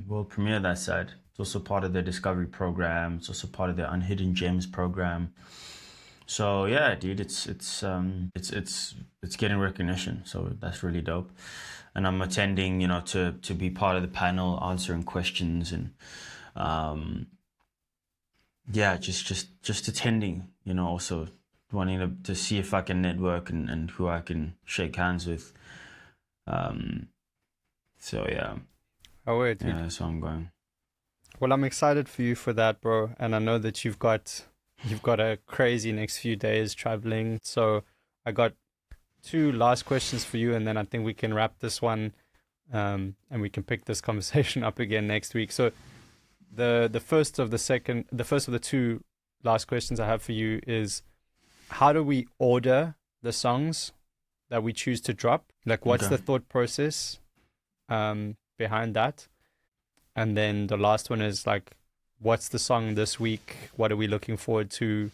world premiere that side. It's also part of their Discovery program. It's also part of their Unhidden Gems program. So yeah, dude, it's getting recognition. So that's really dope. And I'm attending, to be part of the panel, answering questions, and um, yeah, just attending. Also wanting to see if I can network and who I can shake hands with. Um, so yeah, Oh wait, dude. yeah, that's where I'm going. Well, I'm excited for you for that, bro. And I know that you've got a crazy next few days traveling. So I got two last questions for you, and then I think we can wrap this one, and we can pick this conversation up again next week. So the first of the two last questions I have for you is, how do we order the songs that we choose to drop? Like, what's Okay. the thought process behind that? And then the last one is like, what's the song this week? What are we looking forward to?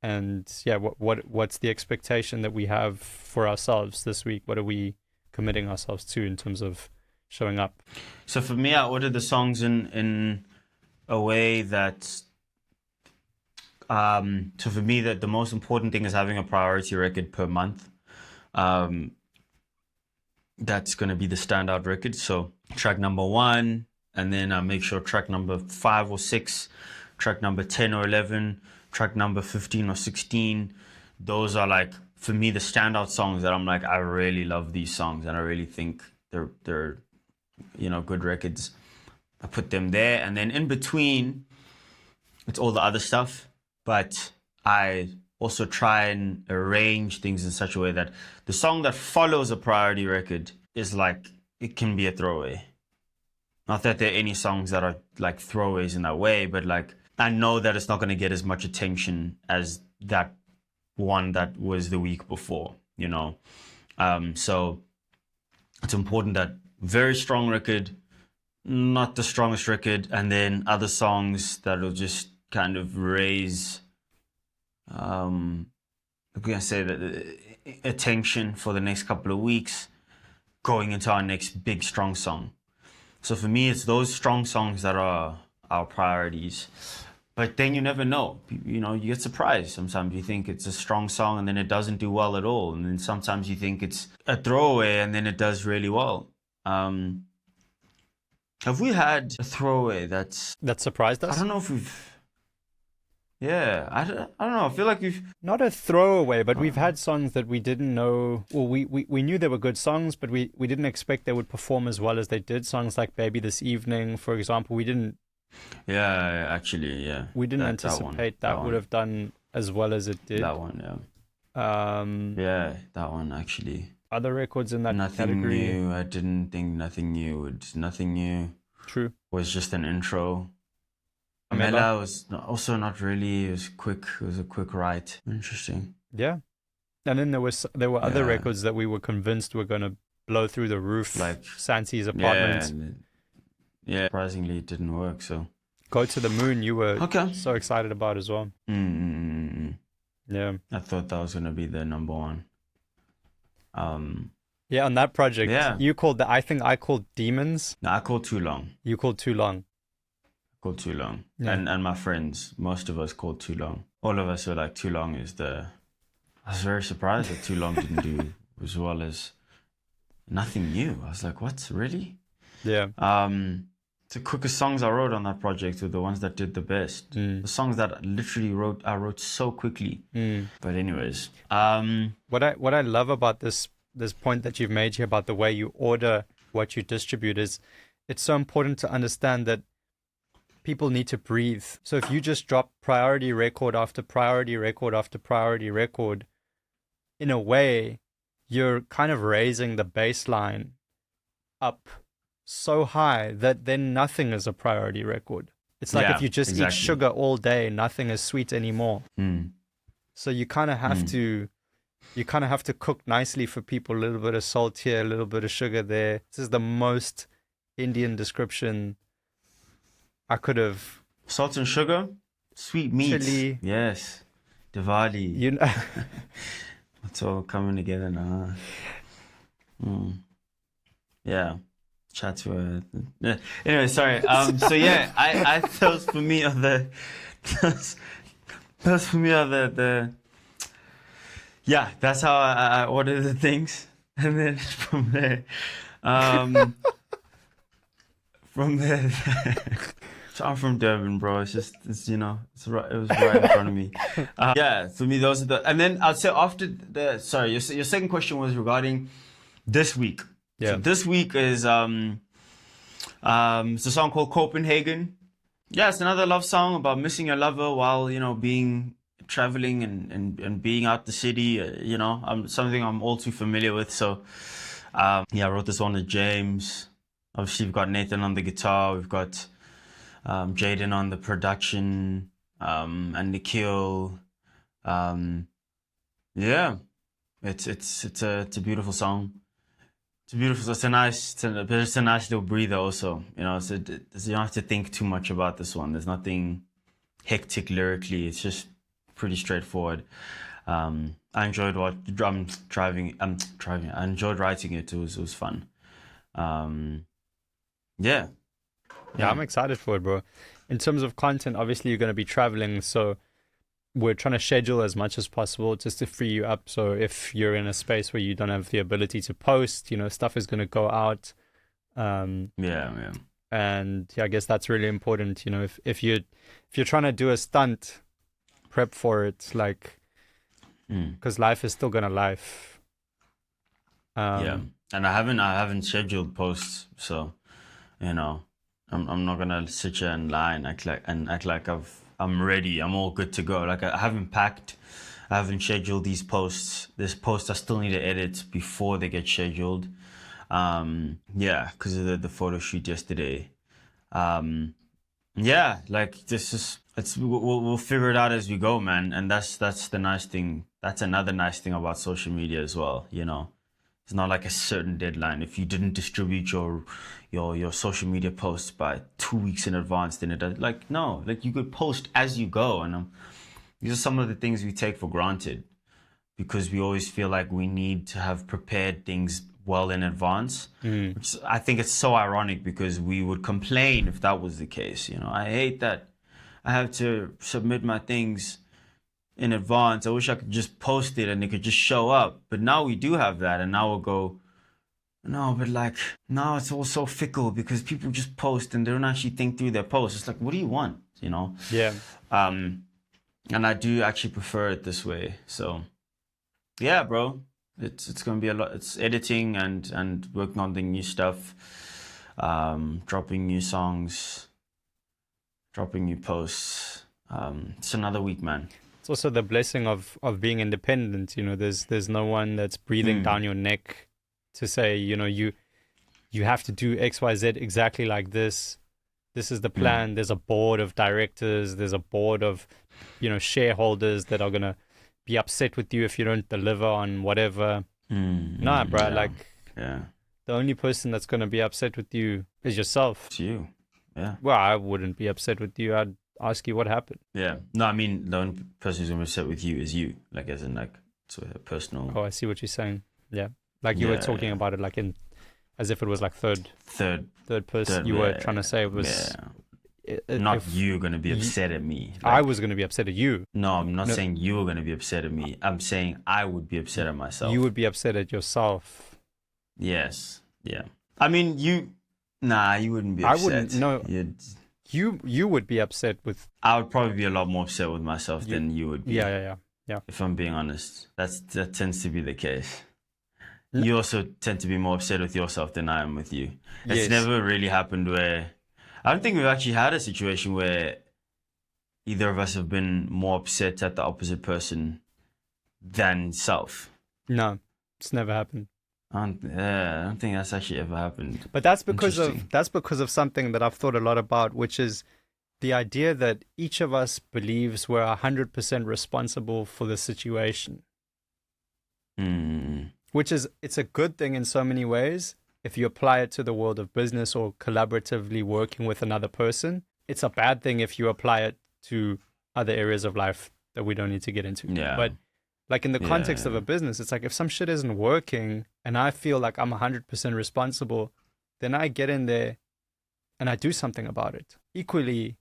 And yeah, what's the expectation that we have for ourselves this week? What are we committing ourselves to in terms of showing up? So for me, I ordered the songs in a way that so for me, that the most important thing is having a priority record per month. That's going to be the standout record. So track number 1, and then I make sure track number 5 or 6, track number 10 or 11, track number 15 or 16. Those are like, for me, the standout songs that I'm like, I really love these songs and I really think they're good records. I put them there, and then in between, it's all the other stuff. But I also try and arrange things in such a way that the song that follows a priority record is like, it can be a throwaway. Not that there are any songs that are like throwaways in that way, but like, I know that it's not going to get as much attention as that one that was the week before, So it's important that very strong record, not the strongest record, and then other songs that will just kind of raise, I'm gonna say that attention for the next couple of weeks, going into our next big strong song. So for me, it's those strong songs that are our priorities. But then you never know. You get surprised. Sometimes you think it's a strong song and then it doesn't do well at all. And then sometimes you think it's a throwaway and then it does really well. Have we had a throwaway that surprised us? I don't know if we've... Yeah, I don't know. I feel like we've... Not a throwaway, but we've had songs that we didn't know. Well, we knew they were good songs, but we didn't expect they would perform as well as they did. Songs like Baby This Evening, for example, we didn't Yeah, actually, yeah. anticipate that would have done as well as it did. That one, yeah. Yeah, that one, actually. Other records in that Nothing category. new. I didn't think Nothing New True. was just an intro. Amela. Amela was also not really. It was quick. It was a quick write. Interesting. Yeah. And then there were other Yeah. records that we were convinced were going to blow through the roof, Like Santi's Apartment. Yeah, surprisingly, it didn't work. So Go to the Moon, you were okay. so excited about as well. Yeah. I thought that was gonna be the number one. Yeah, on that project, Yeah. you called I think I called Demons. No, I called Too Long. You called Too Long. Yeah. And my friends, most of us called Too Long. All of us were like, Too Long is the... I was very surprised that Too Long didn't do as well as Nothing New. I was like, what, really? Yeah. The quickest songs I wrote on that project were the ones that did the best. The songs that I wrote so quickly. But anyways, what I love about this point that you've made here about the way you order what you distribute is, it's so important to understand that people need to breathe. So if you just drop priority record after priority record after priority record, in a way, you're kind of raising the baseline up so high that then nothing is a priority record. It's like if you just eat sugar all day, nothing is sweet anymore. So you kind of have to cook nicely for people. A little bit of salt here, a little bit of sugar there. This is the most Indian description I could have. Salt and sugar, sweet meat. Chili. Yes. Diwali. You know. It's all coming together now. Yeah. Chat to anyway, sorry. So yeah, I those for me are the yeah, that's how I order the things, and then from there, um, from there. So I'm from Durban, bro. It's just, it's right. It was right in front of me. Yeah, for me, those are the. And then I'd say after the. Sorry, your second question was regarding this week. So Yeah. this week is it's a song called Copenhagen. Yeah, it's another love song about missing your lover while being traveling and being out the city. Something I'm all too familiar with. So yeah, I wrote this one with James. Obviously, we've got Nathan on the guitar. We've got Jaden on the production, and Nikhil. Yeah, it's a beautiful song. It's beautiful. It's a nice little breather. Also, you don't have to think too much about this one. There's nothing hectic lyrically. It's just pretty straightforward. I enjoyed driving. I enjoyed writing it. It was fun. Yeah. Yeah, I'm excited for it, bro. In terms of content, obviously you're going to be traveling, so we're trying to schedule as much as possible just to free you up. So if you're in a space where you don't have the ability to post, stuff is going to go out. Yeah. And yeah, I guess that's really important. If you're trying to do a stunt, prep for it, like, because life is still gonna life. Yeah, and I haven't scheduled posts, so I'm not gonna sit here and lie and act like I'm ready. I'm all good to go. Like I haven't packed. I haven't scheduled these posts. This post I still need to edit before they get scheduled. Yeah, because of the photo shoot yesterday. Yeah, like this is we'll figure it out as we go, man. And that's the nice thing. That's another nice thing about social media as well. It's not like a certain deadline. If you didn't distribute your social media posts by 2 weeks in advance, then it does. Like no, like you could post as you go, and these are some of the things we take for granted because we always feel like we need to have prepared things well in advance. Which I think it's so ironic because we would complain if that was the case. I hate that I have to submit my things in advance. I wish I could just post it and it could just show up. But now we do have that, and now we'll go, no, but like now it's all so fickle because people just post and they don't actually think through their posts. It's like, what do you want? Yeah. And I do actually prefer it this way. So yeah, bro. It's gonna be a lot. It's editing and working on the new stuff, dropping new songs, dropping new posts. It's another week, man. It's also the blessing of being independent. There's no one that's breathing down your neck to say, you have to do X, Y, Z exactly like this. This is the plan. There's a board of directors. There's a board of, shareholders that are gonna be upset with you if you don't deliver on whatever. Nah, bro. Yeah, like, yeah. the only person that's gonna be upset with you is yourself. It's you. Yeah. Well, I wouldn't be upset with you. I'd ask you what happened. Yeah. No, I mean the only person who's gonna be upset with you is you. Like as in like sort of a personal. Oh, I see what you're saying. Yeah, like you were talking about it like as if it was like third person. You were trying to say it was. Not you gonna be upset at me. Like, I was gonna be upset at you. No, I'm not saying you were gonna be upset at me. I'm saying I would be upset at myself. You would be upset at yourself. Yes. Yeah. I mean, you wouldn't be upset. I wouldn't. No. You would be upset with. I would probably be a lot more upset with myself than you would be. Yeah. If I'm being honest, that tends to be the case. You also tend to be more upset with yourself than I am with you. It's never really happened where. I don't think we've actually had a situation where either of us have been more upset at the opposite person than self. No, it's never happened. I don't think that's actually ever happened. But that's because of something that I've thought a lot about, which is the idea that each of us believes we're 100% responsible for the situation. Which is, it's a good thing in so many ways. If you apply it to the world of business or collaboratively working with another person, it's a bad thing if you apply it to other areas of life that we don't need to get into. Yeah. But like in the context of a business, it's like if some shit isn't working and I feel like I'm 100% responsible, then I get in there and I do something about it. Equally,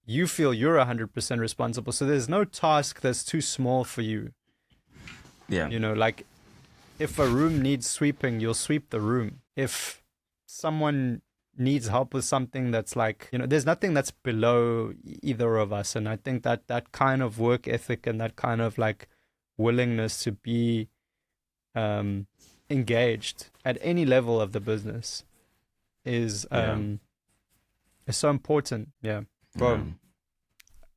you feel you're 100% responsible. So there's no task that's too small for you. Yeah. You know, like if a room needs sweeping, you'll sweep the room. If someone needs help with something that's like, you know, there's nothing that's below either of us. And I think that that kind of work ethic and that kind of like willingness to be engaged at any level of the business is so important. Yeah. Bro, Yeah.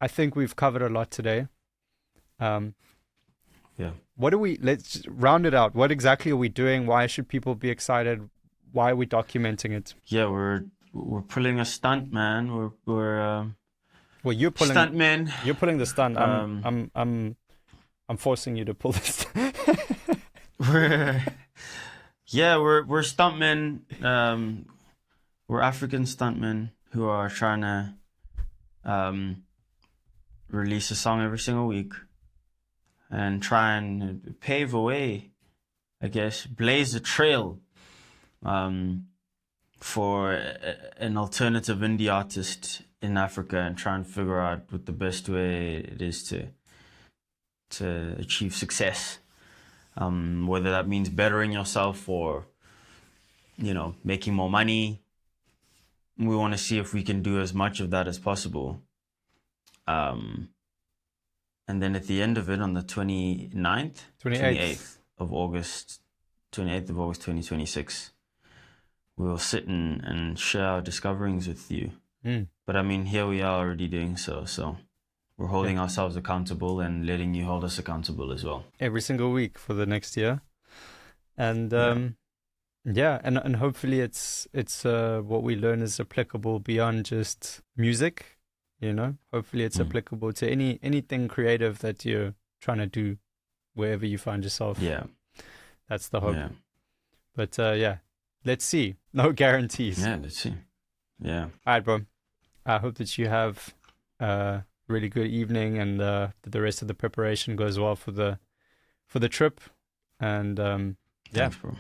I think we've covered a lot today. Yeah. What do we, let's round it out. What exactly are we doing? Why should people be excited? Why are we documenting it? Yeah, we're pulling a stunt, man. We're Well, you're pulling stuntmen. You're pulling the stunt. I'm forcing you to pull this. We're stuntmen. We're African stuntmen who are trying to release a song every single week and try and pave a way, I guess, blaze a trail for an alternative indie artist in Africa, and try and figure out what the best way it is to achieve success. Whether that means bettering yourself or, you know, making more money. We want to see if we can do as much of that as possible. And then at the end of it, on the 28th of August 2026, we'll sit and share our discoverings with you. But I mean, here we are already doing so we're holding ourselves accountable and letting you hold us accountable as well. Every single week for the next year. And and hopefully it's what we learn is applicable beyond just music, you know. Hopefully it's applicable to anything creative that you're trying to do wherever you find yourself. Yeah. That's the hope. Yeah. But let's see. No guarantees. Yeah, let's see. Yeah. All right, bro. I hope that you have a really good evening, and that the rest of the preparation goes well for the trip. And Thanks, bro.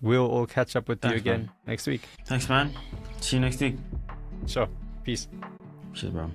We'll all catch up with you again next week. Thanks, man. See you next week. Sure. Peace. Cheers, bro.